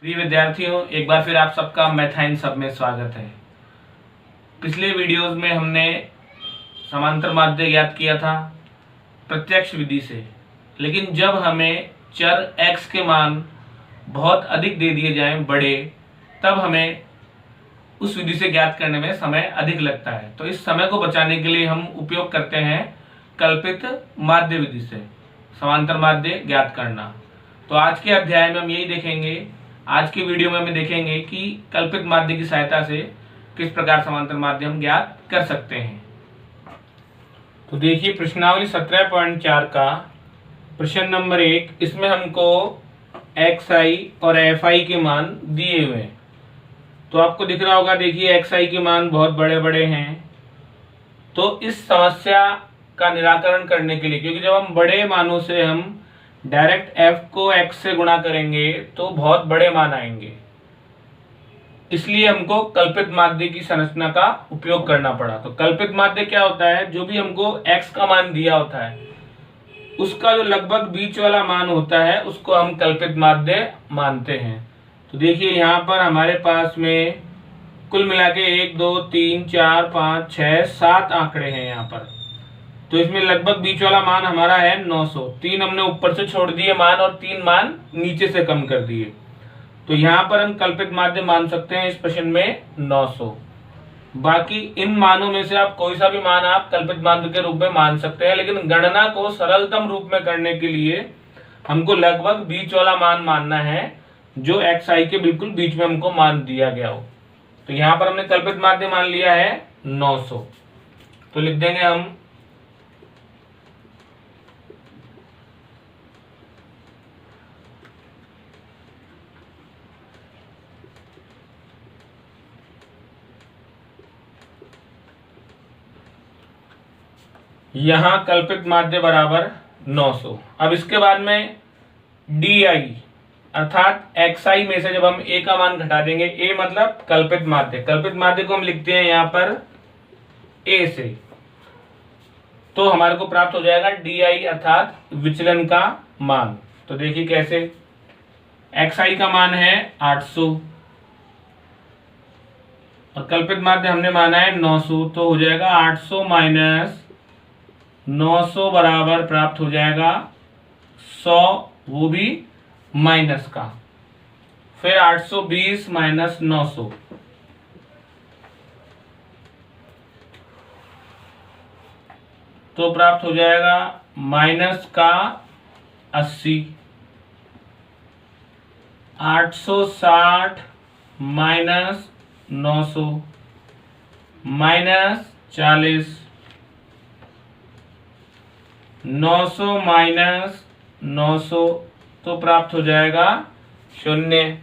प्रिय विद्यार्थियों, एक बार फिर आप सबका मैथा इन सब में स्वागत है। पिछले वीडियोस में हमने समांतर माध्य ज्ञात किया था प्रत्यक्ष विधि से, लेकिन जब हमें चर x के मान बहुत अधिक दे दिए जाएं बड़े, तब हमें उस विधि से ज्ञात करने में समय अधिक लगता है। तो इस समय को बचाने के लिए हम उपयोग करते हैं कल्पित माध्य विधि से समांतर माध्य ज्ञात करना। तो आज के अध्याय में हम यही देखेंगे, आज की वीडियो में हम देखेंगे कि कल्पित माध्य की सहायता से किस प्रकार समांतर माध्य हम ज्ञात कर सकते हैं। तो देखिए प्रश्नावली 17.4 का प्रश्न नंबर 1, इसमें हमको xi और fi के मान दिए हुए हैं। तो आपको दिख रहा होगा, देखिए xi के मान बहुत बड़े बड़े हैं। तो इस समस्या का निराकरण करने के लिए, क्योंकि जब हम बड़े मानों से हम डायरेक्ट f को x से गुणा करेंगे तो बहुत बड़े मान आएंगे, इसलिए हमको कल्पित माध्य की संरचना का उपयोग करना पड़ा। तो कल्पित माध्य क्या होता है? जो भी हमको x का मान दिया होता है उसका जो लगभग बीच वाला मान होता है उसको हम कल्पित माध्य मानते हैं। तो देखिए यहाँ पर हमारे पास में कुल मिला के 1 2 3 4 5 6 7 आंकड़े हैं यहाँ पर। तो इसमें लगभग बीच वाला मान हमारा है 900। 3 हमने ऊपर से छोड़ दिए मान और 3 मान नीचे से कम कर दिए। तो यहाँ पर हम कल्पित माध्य मान सकते हैं इस प्रश्न में 900। बाकी इन मानों में से आप कोई सा भी मान आप कल्पित माध्य के रूप में मान सकते हैं, लेकिन गणना को सरलतम रूप में करने के लिए हमको लगभग बीच वाला मान मानना है, जो xi के बिल्कुल बीच में हमको मान दिया गया हो। तो यहाँ पर हमने कल्पित माध्य मान लिया है 900। तो लिख देंगे हम यहां कल्पित माध्य बराबर 900। अब इसके बाद में di अर्थात xi में से जब हम a का मान घटा देंगे, a मतलब कल्पित माध्य, कल्पित माध्य को हम लिखते हैं यहाँ पर a से, तो हमारे को प्राप्त हो जाएगा di अर्थात विचलन का मान। तो देखिए कैसे, xi का मान है 800 और कल्पित माध्य हमने माना है 900, तो हो जाएगा 800 माइनस 900 बराबर प्राप्त हो जाएगा 100, वो भी माइनस का, फिर 820 माइनस 900, तो प्राप्त हो जाएगा माइनस का 80। 860 माइनस 900 माइनस 40, 900 माइनस 900, तो प्राप्त हो जाएगा 0।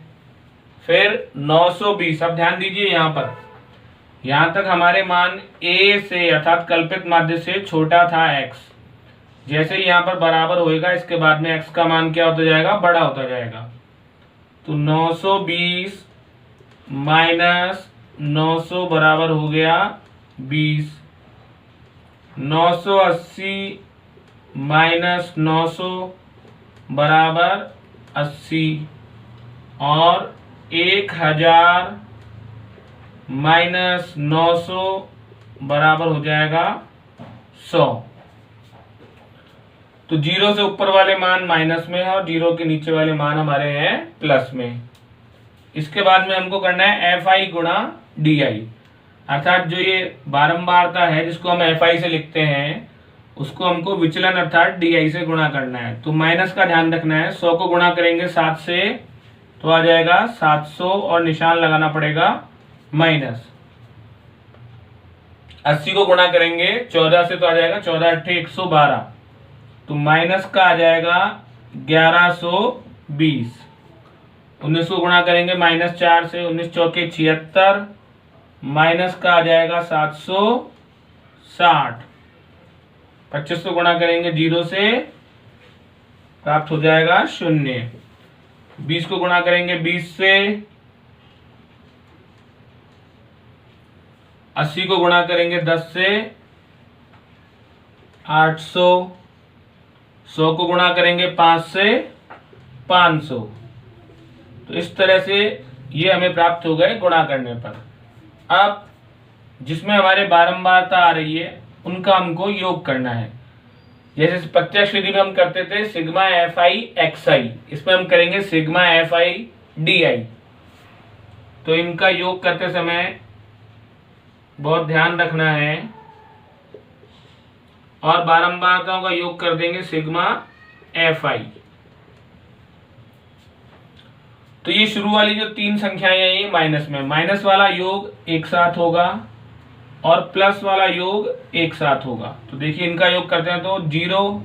फिर 920। अब ध्यान दीजिए यहाँ पर, यहाँ तक हमारे मान a से अर्थात कल्पित माध्य से छोटा था x। जैसे ही यहाँ पर बराबर होएगा, इसके बाद में x का मान क्या होता जाएगा? बड़ा होता जाएगा। तो 920 माइनस 900 बराबर हो गया 20। 980 माइनस 900 बराबर 80 और 1000 माइनस 900 बराबर हो जाएगा 100। तो 0 से ऊपर वाले मान माइनस में है और 0 के नीचे वाले मान हमारे हैं प्लस में। इसके बाद में हमको करना है fi गुणा di, अर्थात जो ये बारंबारता है जिसको हम fi से लिखते हैं उसको हमको विचलन अर्थात di से गुणा करना है। तो माइनस का ध्यान रखना है, 100 को गुणा करेंगे 7 से तो आ जाएगा 700 और निशान लगाना पड़ेगा माइनस। 80 को गुणा करेंगे 14 से तो आ जाएगा 14 8 112, तो माइनस का आ जाएगा 1120। 19 को गुणा करेंगे माइनस 4 से, 19 चौके 76, माइनस का आ जाएगा 760। 25 को गुणा करेंगे 0 से, प्राप्त हो जाएगा 0। 20 को गुणा करेंगे 20 से, 80 को गुणा करेंगे 10 से, 800। 100 को गुणा करेंगे 5 से, 500। तो इस तरह से ये हमें प्राप्त हो गए गुणा करने पर। अब जिसमें हमारे बारंबारता आ रही है उनका हमको योग करना है। जैसे प्रत्यक्ष विधि में हम करते थे सिग्मा एफ आई एक्स आई, इसमें हम करेंगे सिग्मा एफ आई डी आई। तो इनका योग करते समय बहुत ध्यान रखना है और बारंबारताओं का योग कर देंगे सिग्मा एफ आई। तो ये शुरू वाली जो 3 संख्याएं हैं ये माइनस में, माइनस वाला योग एक साथ होगा और प्लस वाला योग एक साथ होगा। तो देखिए इनका योग करते हैं तो 0,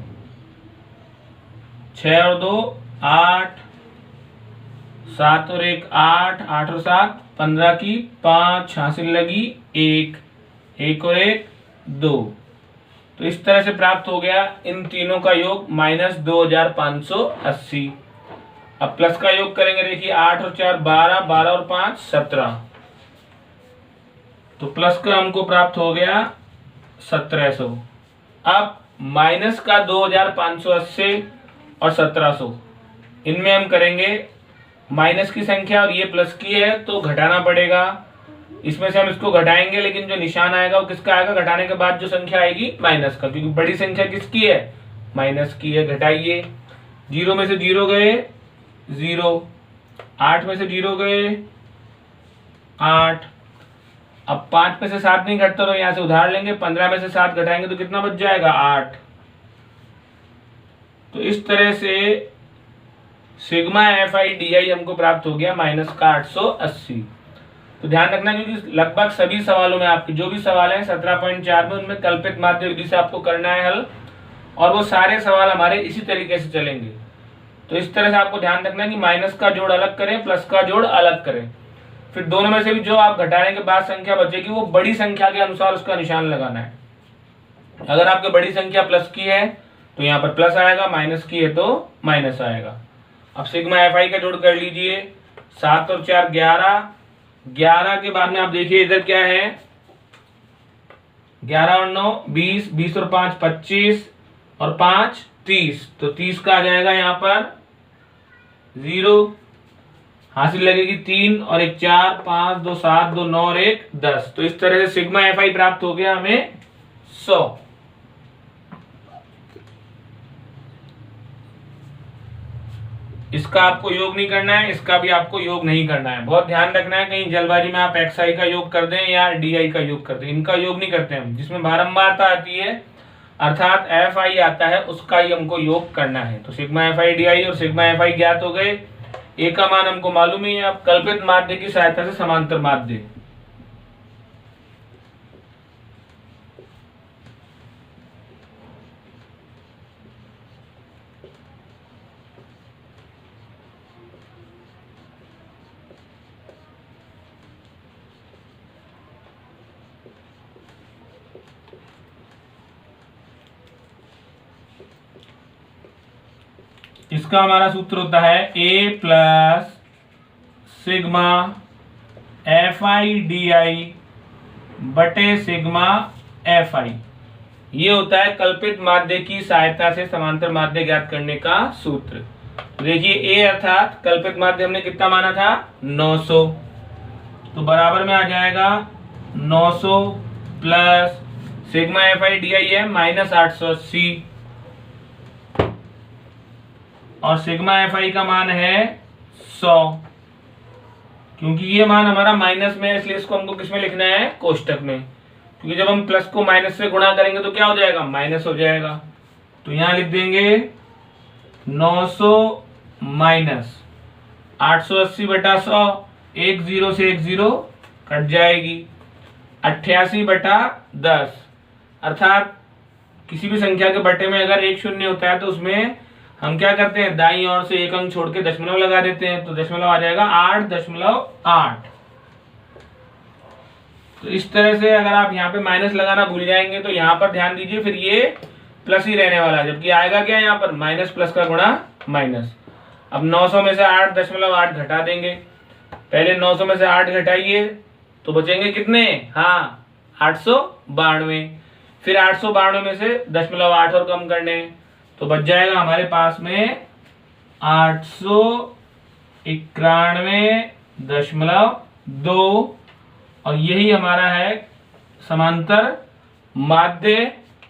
6 और 2 8, 7 और 1 8, 8 और 7 15 की 5 हासिल लगी 1, 1 और 1 2। तो इस तरह से प्राप्त हो गया इन तीनों का योग -2580। अब प्लस का योग करेंगे, देखिए 8 और 4 12, 12 और 5 17। तो प्लस का हमको प्राप्त हो गया 1700। अब माइनस का 2580 और 1700, इनमें हम करेंगे माइनस की संख्या और ये प्लस की है तो घटाना पड़ेगा। इसमें से हम इसको घटाएंगे लेकिन जो निशान आएगा वो किसका आएगा, घटाने के बाद जो संख्या आएगी माइनस का, क्योंकि बड़ी संख्या किसकी है, माइनस की है। घटाइए, 0 में से 0 गए 0, 8 में से 0 गए 8। अब 5 में से 7 नहीं घटता तो यहां से उधार लेंगे, 15 में से 7 घटाएंगे तो कितना बच जाएगा 8। तो इस तरह से सिग्मा एफ आई डी आई हमको प्राप्त हो गया -880। तो ध्यान रखना क्योंकि लगभग सभी सवालों में आपके जो भी सवाल हैं 17.4 में उनमें कल्पित माध्य विधि से आपको करना है हल, और वो सारे सवाल हमारे इसी तरीके से चलेंगे। तो इस तरह से आपको ध्यान रखना कि माइनस का जोड़ अलग करें, प्लस का जोड़ अलग करें, फिर दोनों में से भी जो आप घटाने के बाद संख्या बचेगी वो बड़ी संख्या के अनुसार उसका निशान लगाना है। अगर आपके बड़ी संख्या प्लस की है तो यहाँ पर प्लस आएगा, माइनस की है तो माइनस आएगा। अब सिग्मा एफ आई का जोड़ कर लीजिए, 7 और 4 11, 11 के बाद में आप देखिए इधर क्या है, 11 और 9 20, 20 और 5 25 और 5 30। तो 30 का आ जाएगा यहाँ पर 0, हासिल लगेगी 3 और 1 4, 5 2 7 2 9 और 1 10। तो इस तरह से सिग्मा एफ आई प्राप्त हो गया हमें 100। इसका आपको योग नहीं करना है, इसका भी आपको योग नहीं करना है। बहुत ध्यान रखना है कहीं जल्दबाजी में आप एक्स आई का योग कर दें या डी आई का योग कर दें, इनका योग नहीं करते हम। जिसमें बारंबारता आती है अर्थात एफ आई आता है उसका ही हमको योग करना है। तो सिग्मा एफ आई डी आई और सिग्मा एफ आई ज्ञात हो गए, ए का मान हमको मालूम ही है। अब कल्पित माध्य की सहायता से समांतर माध्य, इसका हमारा सूत्र होता है A plus sigma F I D I बटे सिग्मा एफ आई। ये होता है कल्पित माध्य की सहायता से समांतर माध्य ज्ञात करने का सूत्र। देखिए ए अर्थात कल्पित माध्य हमने कितना माना था 900, तो बराबर में आ जाएगा 900 plus sigma F I D आई है -880 और सिग्मा एफ आई का मान है 100। क्योंकि ये मान हमारा माइनस में है इसलिए इसको हमको किस में लिखना है, कोष्टक में, क्योंकि जब हम प्लस को माइनस से गुणा करेंगे तो क्या हो जाएगा, माइनस हो जाएगा। तो यहां लिख देंगे 900 माइनस 880 बटा 100, 1 0 से 1 0 कट जाएगी, 88 बटा 10। अर्थात किसी भी संख्या के बटे में अगर एक शून्य होता है तो उसमें हम क्या करते हैं, दाईं ओर से एक अंक छोड़ के दशमलव लगा देते हैं, तो दशमलव आ जाएगा 8.8। तो इस तरह से अगर आप यहाँ पे माइनस लगाना भूल जाएंगे तो यहाँ पर ध्यान दीजिए फिर ये प्लस ही रहने वाला है, जबकि आएगा क्या यहाँ पर माइनस प्लस का गुणा माइनस। अब 900 में से 8.8 घटा देंगे, पहले 900 में से 8 घटाइए तो बचेंगे कितने, हाँ 892। फिर 892 में से 0.8 और कम करने तो बच जाएगा हमारे पास में 800 91.2 और यही हमारा है समांतर माध्य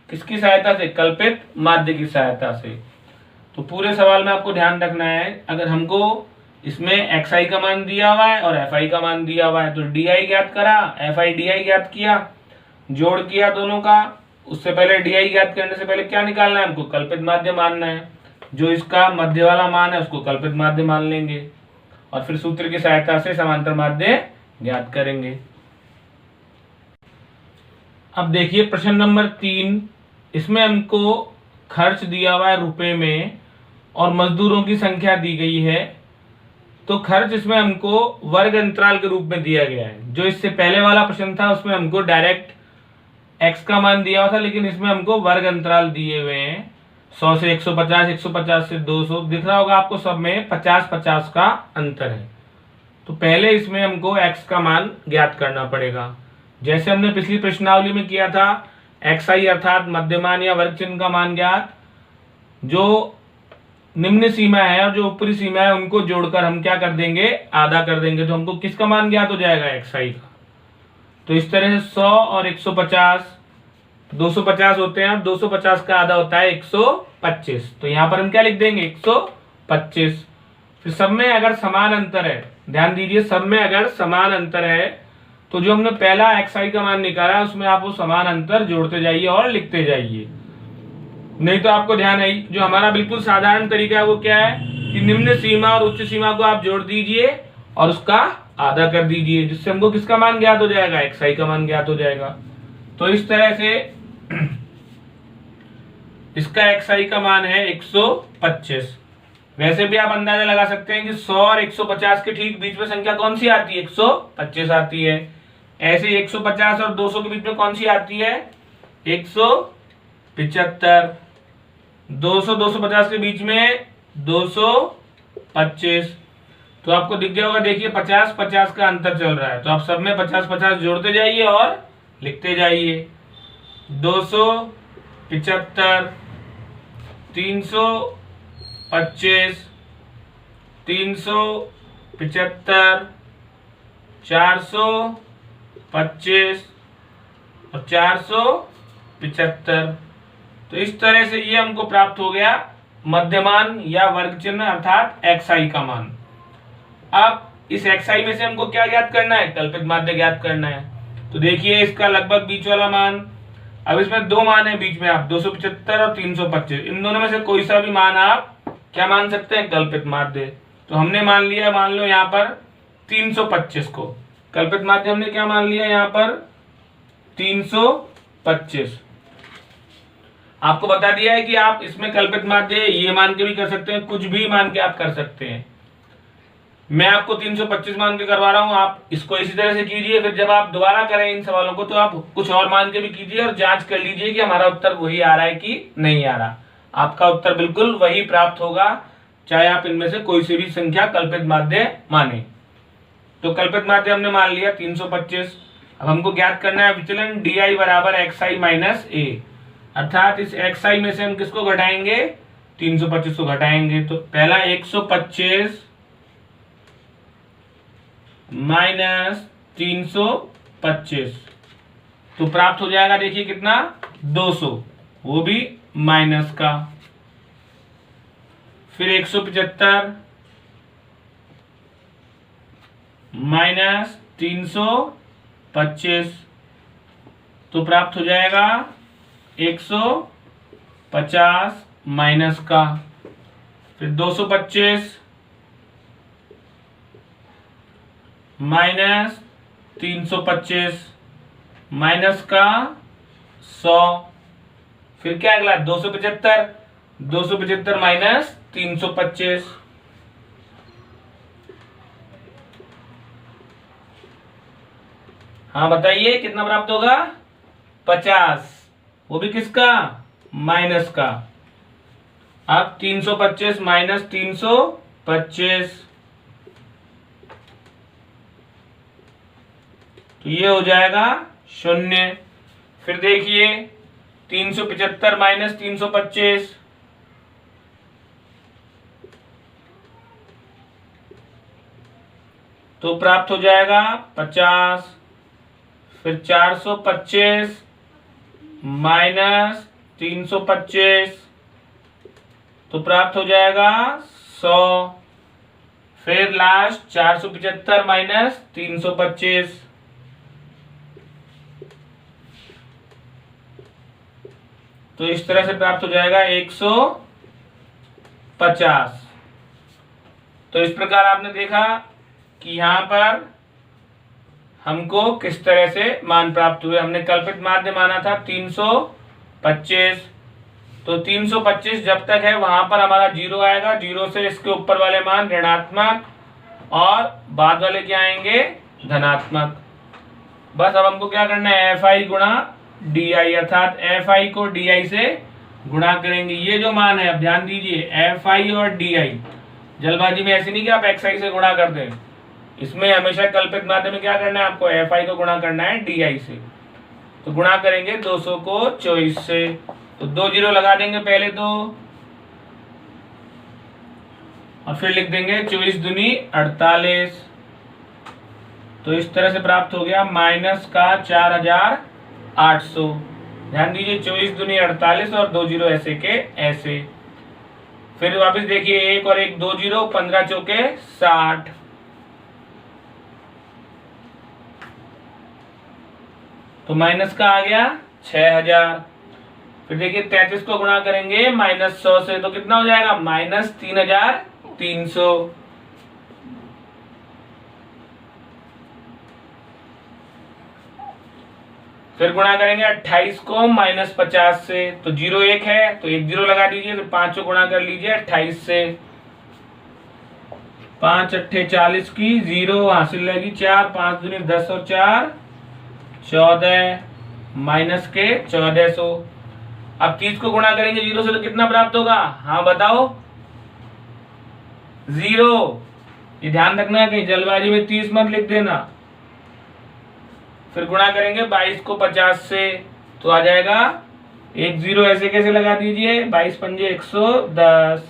किसकी सहायता से, कल्पित माध्य की सहायता से। तो पूरे सवाल में आपको ध्यान रखना है, अगर हमको इसमें xi का मान दिया हुआ है और fi का मान दिया हुआ है तो di ज्ञात करा, fi di ज्ञात किया, जोड़ किया दोनों का। उससे पहले di ज्ञात करने से पहले क्या निकालना है हमको, कल्पित माध्य मानना है। जो इसका मध्य वाला मान है उसको कल्पित माध्य मान लेंगे और फिर सूत्र की सहायता से समांतर माध्य ज्ञात करेंगे। अब देखिए प्रश्न नंबर 3, इसमें हमको खर्च दिया हुआ है रुपए में और मजदूरों की संख्या दी गई है। तो खर्च इसमें हमको वर्ग अंतराल के रूप में दिया गया है। जो इससे पहले वाला प्रश्न था उसमें हमको डायरेक्ट x का मान दिया हुआ था, लेकिन इसमें हमको वर्ग अंतराल दिए हुए हैं। 100 से 150, 150 से 200, दिख रहा होगा आपको सब में 50-50 का अंतर है। तो पहले इसमें हमको x का मान ज्ञात करना पड़ेगा, जैसे हमने पिछली प्रश्नावली में किया था। xi अर्थात मध्यमान या वर्ग चिन्ह का मान ज्ञात, जो निम्न सीमा है और जो ऊपरी सीमा है उनको जोड़कर हम क्या कर देंगे, आधा कर देंगे, तो हमको किसका मान ज्ञात हो जाएगा, xi का। तो इस तरह से 100 और 150 250 होते हैं, 250 का आधा होता है 125, तो यहाँ पर हम क्या लिख देंगे, 125। फिर सब में अगर समान अंतर है, ध्यान दीजिए, सब में अगर समान अंतर है तो जो हमने पहला xi का मान निकाला उसमें आप वो समान अंतर जोड़ते जाइए और लिखते जाइए। नहीं तो आपको ध्यान है, जो हमारा बिल्कुल साधारण तरीका है वो क्या है कि निम्न सीमा और उच्च सीमा को आप जोड़ दीजिए और उसका आधा कर दीजिए, जिससे हमको किसका मान ज्ञात हो जाएगा, xi का मान ज्ञात हो जाएगा। तो इस तरह से इसका xi का मान है 125। वैसे भी आप अंदाजा लगा सकते हैं कि 100 और 150 के ठीक बीच में संख्या कौन सी आती है, 125 आती है। ऐसे 150 और 200 के बीच में कौन सी आती है, 175। 200 250 के बीच में 225। तो आपको दिख गया होगा, देखिए 50-50 का अंतर चल रहा है, तो आप सब में 50-50 जोड़ते जाइए और लिखते जाइए। 275, 325, 375, 425 और 475। तो इस तरह से ये हमको प्राप्त हो गया मध्यमान या वर्ग चिन्ह अर्थात xi का मान। अब इस xi में से हमको क्या ज्ञात करना है, कल्पित माध्य ज्ञात करना है। तो देखिए इसका लगभग बीच वाला मान, अब इसमें दो मान है बीच में, आप 275 और 325, इन दोनों में से कोई सा भी मान आप क्या मान सकते हैं, कल्पित माध्य। तो हमने मान लिया, मान लो यहाँ पर 325 को कल्पित माध्य हमने क्या मान लिया, यहाँ पर 325। आपको बता दिया है कि आप इसमें कल्पित माध्य ये मान के भी कर सकते हैं, कुछ भी मान के आप कर सकते हैं। मैं आपको 325 मान के करवा रहा हूं, आप इसको इसी तरह से कीजिए। फिर जब आप दोबारा करें इन सवालों को तो आप कुछ और मान के भी कीजिए और जांच कर लीजिए कि हमारा उत्तर वही आ रहा है कि नहीं आ रहा। आपका उत्तर बिल्कुल वही प्राप्त होगा, चाहे आप इनमें से कोई सी भी संख्या कल्पित माध्य माने। तो कल्पित माध्य हमने मान लिया 325। अब हमको ज्ञात करना है विचलन di बराबर xi माइनस a, अर्थात इस xi में से हम किसको घटाएंगे, 325 को घटाएंगे। तो पहला 125 माइनस 325 तो प्राप्त हो जाएगा, देखिए कितना, 200, वो भी माइनस का। फिर 175 माइनस 325 तो प्राप्त हो जाएगा 150 माइनस का। फिर 225 माइनस 325 माइनस का 100। फिर क्या अगला 275 माइनस 325। हाँ बताइए कितना प्राप्त होगा, 50, वो भी किसका, माइनस का। अब 325 माइनस 325 तो ये हो जाएगा 0। फिर देखिए 375 माइनस 325 तो प्राप्त हो जाएगा 50, फिर 425 माइनस 325 तो प्राप्त हो जाएगा 100, फिर लास्ट 475 माइनस 325 तो इस तरह से प्राप्त हो जाएगा 150। तो इस प्रकार आपने देखा कि यहाँ पर हमको किस तरह से मान प्राप्त हुए। हमने कल्पित माध्य माना था 325, तो 325 जब तक है वहां पर हमारा जीरो आएगा, जीरो से इसके ऊपर वाले मान ऋणात्मक और बाद वाले क्या आएंगे धनात्मक। बस अब हमको क्या करना है FI गुणा DI, अर्थात FI को DI से गुणा करेंगे। ये जो मान है अब ध्यान दीजिए FI और DI, जल्दबाजी में ऐसे नहीं कि आप XI से गुणा कर दें, इसमें हमेशा कल्पित माध्य में क्या करना है आपको FI को गुणा करना है DI से। तो गुणा करेंगे 200 को 24 से, तो 2 जीरो लगा देंगे पहले तो, और फिर लिख देंगे 24 दूनी 48। तो इस तरह से प्राप्त हो गया माइनस का 4800। ध्यान दीजिए 24 दूनी 48 और 2 जीरो ऐसे के ऐसे। फिर वापस देखिए 1 और 1 2 जीरो, 15 चौके 60, तो माइनस का आ गया 6000। फिर देखिए 33 को गुणा करेंगे -100 से, तो कितना हो जाएगा -3300। फिर गुणा करेंगे 28 को -50 से, तो 0 1 है तो 1 जीरो लगा दीजिए, तो 5 को गुणा कर लीजिए 28 से, 5 अट्ठे 40 की 0 हासिल लगी 4, 5 दूनी 10 और 4 14 माइनस के 1400। अब 30 को गुणा करेंगे 0 से तो कितना प्राप्त होगा, हाँ बताओ 0। ये ध्यान रखना है कहीं जल्दबाजी में 30 मत लिख देना। फिर गुणा करेंगे 22 को 50 से, तो आ जाएगा 1 जीरो ऐसे कैसे लगा दीजिए, 22 पंजे 110।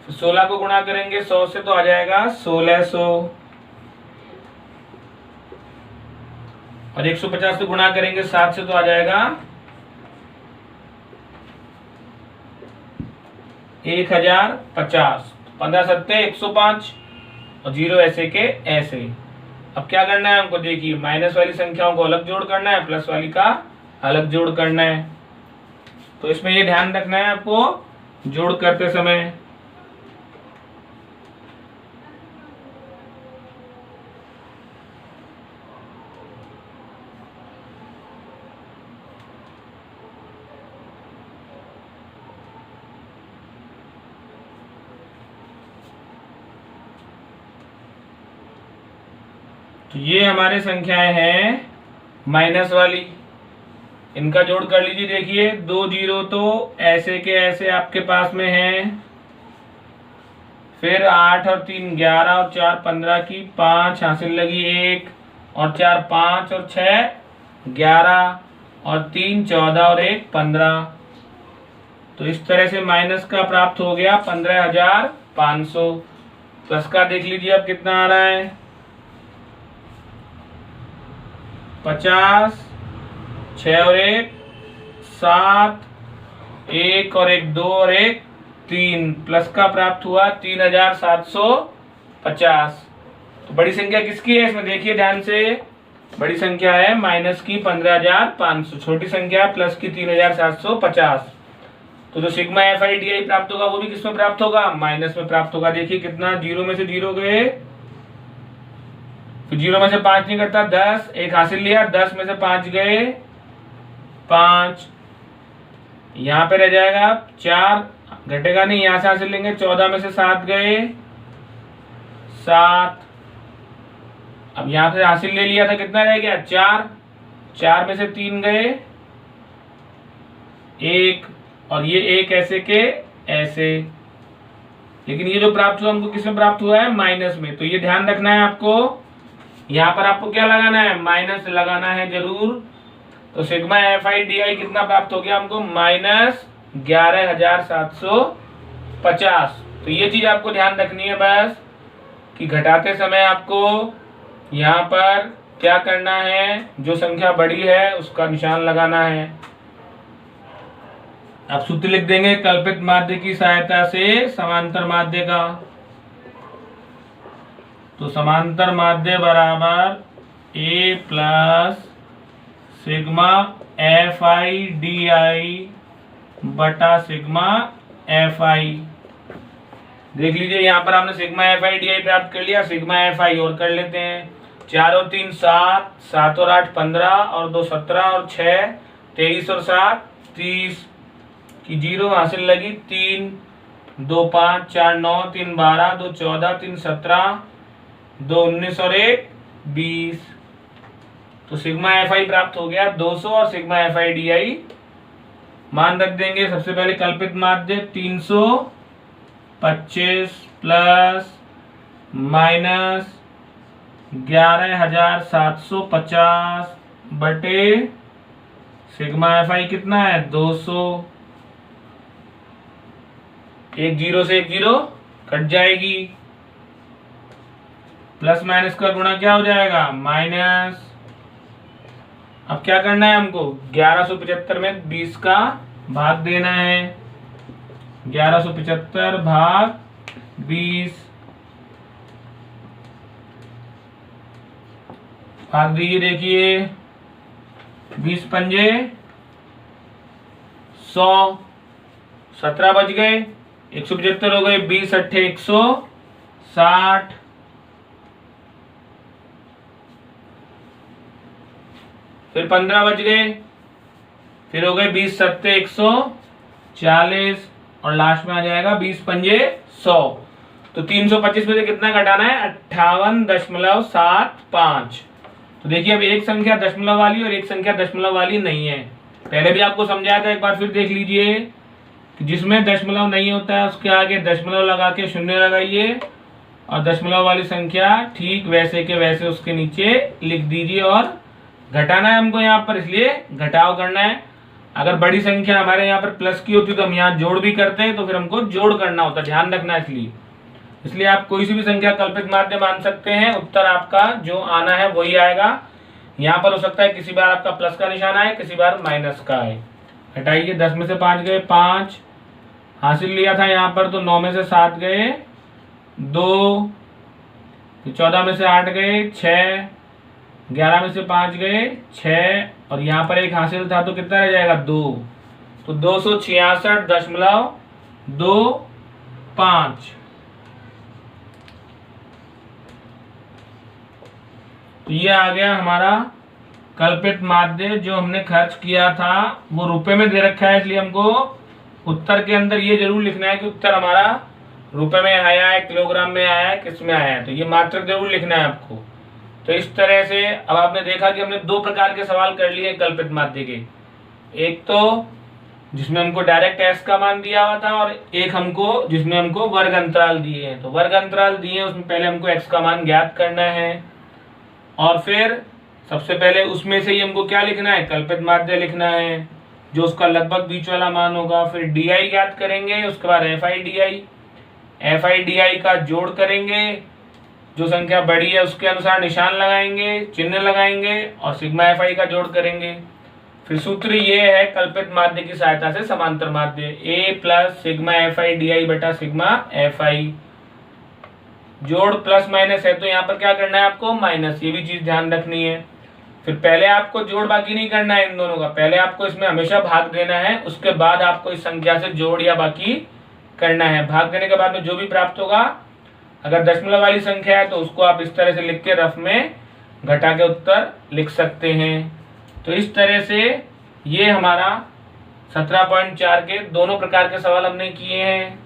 फिर 16 को गुणा करेंगे 100 से, तो आ जाएगा 1600, और 150 से गुणा करेंगे 7 से, तो आ जाएगा 1050। 15 सत्ते 105 और 0 ऐसे के ऐसे। अब क्या करना है हमको, देखिए माइनस वाली संख्याओं को अलग जोड़ करना है, प्लस वाली का अलग जोड़ करना है। तो इसमें ये ध्यान रखना है आपको जोड़ करते समय। तो ये हमारे संख्याएं हैं माइनस वाली, इनका जोड़ कर लीजिए। देखिए 2 जीरो तो ऐसे के ऐसे आपके पास में है, फिर 8 और 3 11 और 4 15 की 5 हासिल लगी 1 और 4 5 और 6 11 और 3 14 और 1 15। तो इस तरह से माइनस का प्राप्त हो गया 15500। प्लस का देख लीजिए अब कितना आ रहा है, 50, 6 और 1 7, 1 और 1 2 और 1 3, प्लस का प्राप्त हुआ 3750। तो बड़ी संख्या किसकी है इसमें देखिए ध्यान से, बड़ी संख्या है माइनस की 15500, छोटी संख्या प्लस की 3750। तो जो सिग्मा FI DI प्राप्त होगा वो भी किसमें प्राप्त होगा, माइनस में प्राप्त होगा। देखिए कितना, 0 में से 0 गए, फिर 0 में से 5 नहीं कटता 10, 1 हासिल लिया, 10 में से 5 गए 5, यहाँ पे रह जाएगा 4, घटेगा नहीं, यहाँ से हासिल लेंगे, 14 में से 7 गए 7, अब यहाँ से हासिल ले लिया था, कितना रह गया 4, 4 में से 3 गए 1, और ये 1 ऐसे के ऐसे। लेकिन ये जो प्राप्त हुआ हमको किसमें प्राप्त हुआ है, माइनस में। तो ये ध्यान रखना है आपको, यहाँ पर आपको क्या लगाना है, माइनस लगाना है जरूर। तो सिग्मा FI DI कितना प्राप्त हो गया हमको, -11750। तो ये चीज आपको ध्यान रखनी है बस। कि घटाते समय आपको यहाँ पर क्या करना है, जो संख्या बड़ी है उसका निशान लगाना है। अब सूत्र लिख देंगे कल्पित माध्य की सहायता से समांतर माध्य का। तो समांतर माध्य बराबर a plus sigma F I D I बटा सिग्मा एफ आई। देख लीजिए यहाँ पर हमने सिग्मा एफ आई डी आई प्राप्त कर लिया, सिग्मा एफ आई और कर लेते हैं। 4 और 3 7, 7 और 8 15 और 2 17 और 6 23 और 7 30 की 0 हासिल लगी। 3 2 5 4 9 3 12 2 14 3 17 2 19 और 1 20। तो सिग्मा एफ आई प्राप्त हो गया 200 और सिग्मा एफ आई डी आई मान रख देंगे। सबसे पहले कल्पित माध्य 325 प्लस माइनस 11,750 बटे सिग्मा एफ आई कितना है 200। एक 0 से एक 0 कट जाएगी, प्लस माइनस का गुणा क्या हो जाएगा माइनस। अब क्या करना है हमको 1175 में 20 का भाग देना है। 1175 भाग 20 भाग दीजिए। देखिए 20 पंजे 100, 17 बच गए, 175 हो गए, 20 अट्ठे 160, फिर 15 बच गए, फिर हो गए 20 सत्ते 140 और लास्ट में आ जाएगा 20 पंजे 100। तो 325 में से कितना घटाना है 58.75। तो देखिए अब एक संख्या दशमलव वाली और एक संख्या दशमलव वाली नहीं है। पहले भी आपको समझाया था, एक बार फिर देख लीजिए। जिसमें दशमलव नहीं होता है उसके आगे दशमलव लगा के शून्य लगाइए और दशमलव वाली संख्या ठीक वैसे के वैसे उसके नीचे लिख दीजिए। और घटाना है हमको यहाँ पर, इसलिए घटाव करना है। अगर बड़ी संख्या हमारे यहाँ पर प्लस की होती तो हम यहाँ जोड़ भी करते हैं, तो फिर हमको जोड़ करना होता, ध्यान रखना। इसलिए आप कोई सी भी संख्या कल्पित माध्य मान सकते हैं, उत्तर आपका जो आना है वही आएगा। यहाँ पर हो सकता है किसी बार आपका प्लस का निशान आए, किसी बार माइनस का आए। हटाइए, 10 में से 5 गए, 5 हासिल लिया था यहाँ पर, तो 9 में से 7 गए 2, 14 में से 8 गए 6, 11 में से 5 गए 6 और यहाँ पर 1 हासिल था, तो कितना रह जाएगा 2। तो 266.25। तो ये आ गया हमारा कल्पित माध्य। जो हमने खर्च किया था वो रुपए में दे रखा है, इसलिए हमको उत्तर के अंदर ये जरूर लिखना है कि उत्तर हमारा रुपए में आया है, किलोग्राम में आया है, किस में आया है। तो ये मात्रक जरूर लिखना है आपको। तो इस तरह से अब आपने देखा कि हमने 2 प्रकार के सवाल कर लिए कल्पित माध्य के। एक तो जिसमें हमको डायरेक्ट एक्स का मान दिया हुआ था, और एक हमको जिसमें हमको वर्ग अंतराल दिए हैं। तो वर्ग अंतराल दिए हैं उसमें पहले हमको एक्स का मान ज्ञात करना है, और फिर सबसे पहले उसमें से ही हमको क्या लिखना है कल्पित माध्य लिखना है, जो उसका लगभग बीच वाला मान होगा। फिर डी आई ज्ञात करेंगे, उसके बाद एफ आई डी आई का जोड़ करेंगे, जो संख्या बड़ी है उसके अनुसार निशान लगाएंगे, चिन्ह लगाएंगे और सिग्मा एफ आई का जोड़ करेंगे। फिर सूत्र ये है कल्पित माध्य की सहायता से समांतर माध्य, A plus sigma F I D I बटा सिग्मा एफ आई। जोड़ प्लस माइनस है तो यहाँ पर क्या करना है आपको माइनस, ये भी चीज ध्यान रखनी है। फिर पहले आपको जोड़ बाकी नहीं करना है इन दोनों का, पहले आपको इसमें हमेशा भाग देना है, उसके बाद आपको इस संख्या से जोड़ या बाकी करना है। भाग देने के बाद में जो भी प्राप्त होगा, अगर दशमलव वाली संख्या है तो उसको आप इस तरह से लिख के रफ में घटा के उत्तर लिख सकते हैं। तो इस तरह से ये हमारा 17.4 के दोनों प्रकार के सवाल हमने किए हैं।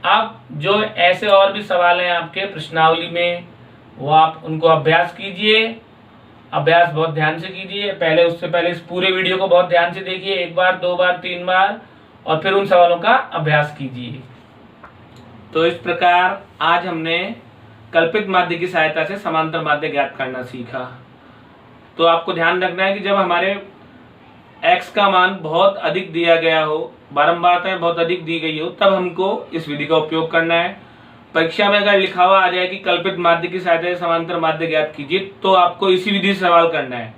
अब जो ऐसे और भी सवाल हैं आपके प्रश्नावली में, वो आप उनको अभ्यास कीजिए। अभ्यास बहुत ध्यान से कीजिए। पहले उससे पहले इस पूरे वीडियो को बहुत ध्यान से देखिए, 1 बार 2 बार 3 बार, और फिर उन सवालों का अभ्यास कीजिए। तो इस प्रकार आज हमने कल्पित माध्य की सहायता से समांतर माध्य ज्ञात करना सीखा। तो आपको ध्यान रखना है कि जब हमारे x का मान बहुत अधिक दिया गया हो, बारंबारता बहुत अधिक दी गई हो, तब हमको इस विधि का उपयोग करना है। परीक्षा में अगर लिखा हुआ आ जाए कि कल्पित माध्य की सहायता से समांतर माध्य ज्ञात कीजिए, तो आपको इसी विधि से सवाल करना है,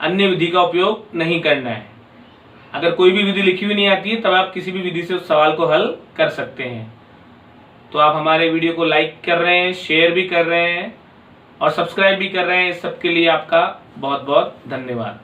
अन्य विधि का उपयोग नहीं करना है। अगर कोई भी विधि लिखी हुई नहीं आती है तब आप किसी भी विधि से उस सवाल को हल कर सकते हैं। तो आप हमारे वीडियो को लाइक कर रहे हैं, शेयर भी कर रहे हैं और सब्सक्राइब भी कर रहे हैं। इस सब के लिए आपका बहुत बहुत धन्यवाद।